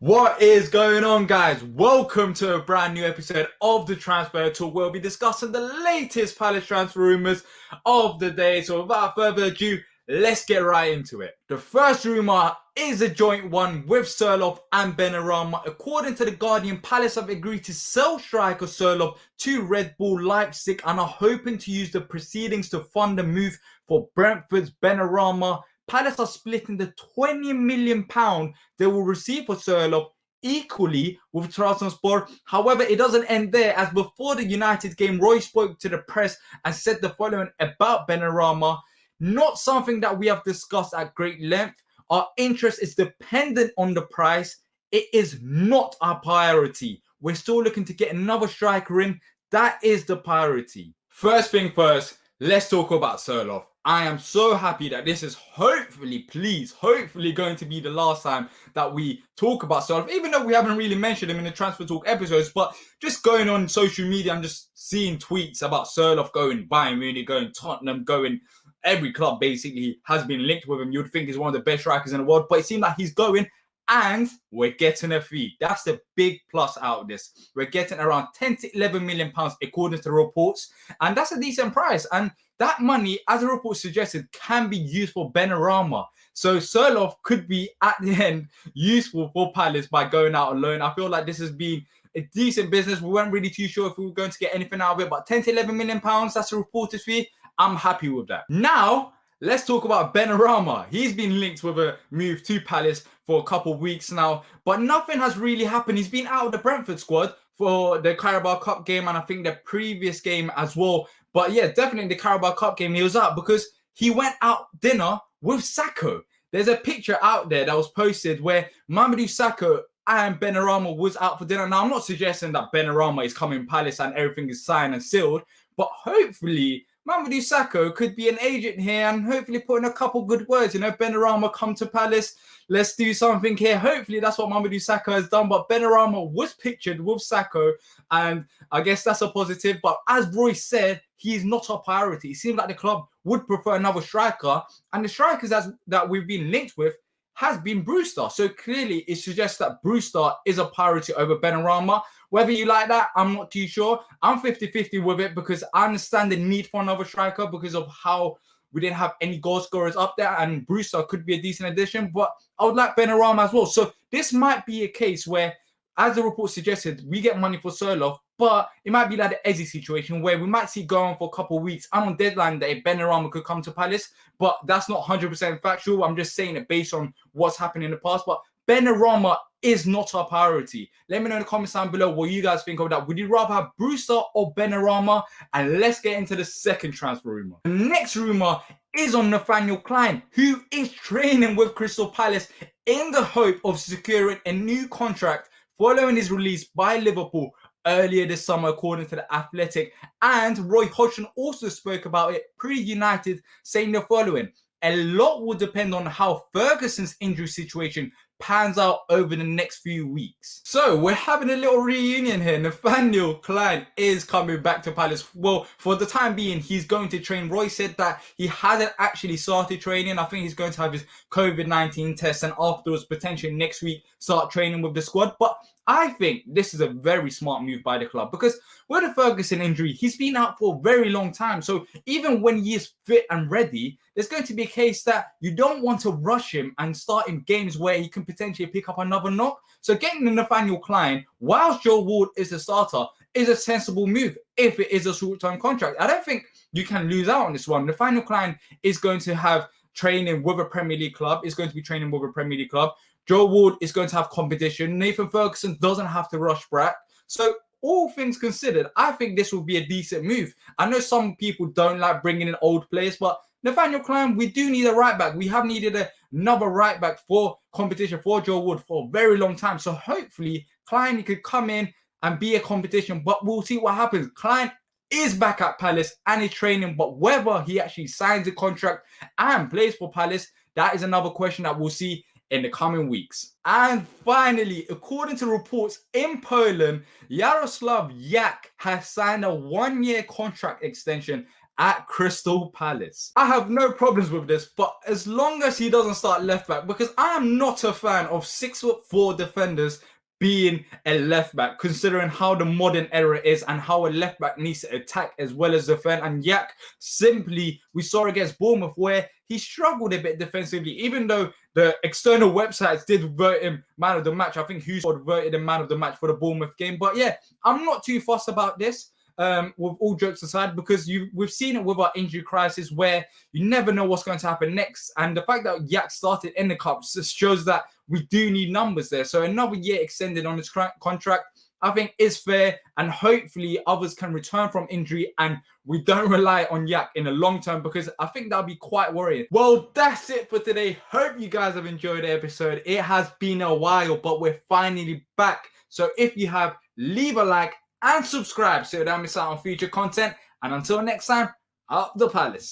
What is going on, guys? Welcome to a brand new episode of the Transfer Talk. We'll be discussing the latest Palace transfer rumours of the day. So without further ado, let's get right into it. The first rumour is a joint one with Sorloth and Benrahma. According to The Guardian, Palace have agreed to sell striker Sorloth to RB Leipzig and are hoping to use the proceedings to fund the move for Brentford's Benrahma. Palace are splitting the £20 million they will receive for Sorloth equally with Trabzonspor. However, it doesn't end there, as before the United game, Roy spoke to the press and said the following about Benrahma: not something that we have discussed at great length. Our interest is dependent on the price. It is not our priority. We're still looking to get another striker in. That is the priority. First thing first, let's talk about Sorloth. I am so happy that this is hopefully going to be the last time that we talk about Sorloth, even though we haven't really mentioned him in the Transfer Talk episodes. But just going on social media, I'm just seeing tweets about Sorloth going Bayern Munich, going Tottenham, going every club basically has been linked with him. You'd think he's one of the best strikers in the world, but it seems like he's going and we're getting a fee. That's the big plus out of this. We're getting around 10 to 11 million pounds according to the reports, and that's a decent price. And that money, as the report suggested, can be used for Benrahma. So Sorloth could be at the end useful for Palace by going out on loan. I feel like this has been a decent business. We weren't really too sure if we were going to get anything out of it, but 10 to 11 million pounds, that's a reported fee. I'm happy with that. Now, let's talk about Benrahma. He's been linked with a move to Palace for a couple of weeks now, but nothing has really happened. He's been out of the Brentford squad for the Carabao Cup game and I think the previous game as well. But yeah, definitely the Carabao Cup game, he was out because he went out dinner with Saga. There's a picture out there that was posted where Mamadou Sakho and Benrahma was out for dinner. Now, I'm not suggesting that Benrahma is coming Palace and everything is signed and sealed, but hopefully Mamadou Sakho could be an agent here and hopefully put in a couple good words. You know, Benrahma, come to Palace. Let's do something here. Hopefully that's what Mamadou Sakho has done. But Benrahma was pictured with Sakho, and I guess that's a positive. But as Roy said, he is not our priority. It seems like the club would prefer another striker. And the strikers that we've been linked with has been Brewster. So clearly it suggests that Brewster is a priority over Benrahma. Whether you like that, I'm not too sure. I'm 50-50 with it because I understand the need for another striker because of how we didn't have any goal scorers up there, and Brewster could be a decent addition, but I would like Benrahma as well. So this might be a case where, as the report suggested, we get money for Sorloth, but it might be like the Eze situation where we might see go on for a couple of weeks. And on deadline day, Benrahma could come to Palace, but that's not 100% factual. I'm just saying it based on what's happened in the past. But Benrahma is not our priority. Let me know in the comments down below what you guys think of that. Would you rather have Brewster or Benrahma? And let's get into the second transfer rumour. The next rumour is on Nathaniel Clyne, who is training with Crystal Palace in the hope of securing a new contract following his release by Liverpool earlier this summer, according to The Athletic. And Roy Hodgson also spoke about it pre-United, saying the following: a lot will depend on how Ferguson's injury situation pans out over the next few weeks. So we're having a little reunion here. Nathaniel Clyne is coming back to Palace. Well, for the time being, he's going to train. Roy said that he hasn't actually started training. I think he's going to have his COVID-19 test and afterwards, potentially next week, start training with the squad. But I think this is a very smart move by the club because with the Ferguson injury, he's been out for a very long time. So even when he is fit and ready, there's going to be a case that you don't want to rush him and start in games where he can potentially pick up another knock. So getting the Nathaniel Clyne, whilst Joe Ward is the starter, is a sensible move if it is a short-term contract. I don't think you can lose out on this one. Nathaniel Clyne is going to have training with a Premier League club, is going to be training with a Premier League club. Joe Ward is going to have competition. Nathan Ferguson doesn't have to rush back. So all things considered, I think this will be a decent move. I know some people don't like bringing in old players, but Nathaniel Clyne, we do need a right back. We have needed another right back for competition for Joe Wood for a very long time. So hopefully Clyne could come in and be a competition, but we'll see what happens. Clyne is back at Palace and is training, but whether he actually signs a contract and plays for Palace, that is another question that we'll see in the coming weeks. And finally, according to reports in Poland, Jarosław Jak has signed a one-year contract extension at Crystal Palace. I have no problems with this, but as long as he doesn't start left back, because I am not a fan of 6'4" defenders being a left back, considering how the modern era is and how a left back needs to attack as well as defend. And Yak, simply, we saw against Bournemouth where he struggled a bit defensively, even though the external websites did vote him man of the match. I think Hughes voted him man of the match for the Bournemouth game. But yeah, I'm not too fussed about this. With all jokes aside, because we've seen it with our injury crisis where you never know what's going to happen next. And the fact that Yak started in the cup just shows that we do need numbers there. So another year extended on his contract, I think, is fair. And hopefully others can return from injury and we don't rely on Yak in the long term, because I think that'll be quite worrying. Well, that's it for today. Hope you guys have enjoyed the episode. It has been a while, but we're finally back. So if you have, leave a like and subscribe so you don't miss out on future content. And until next time, up the Palace.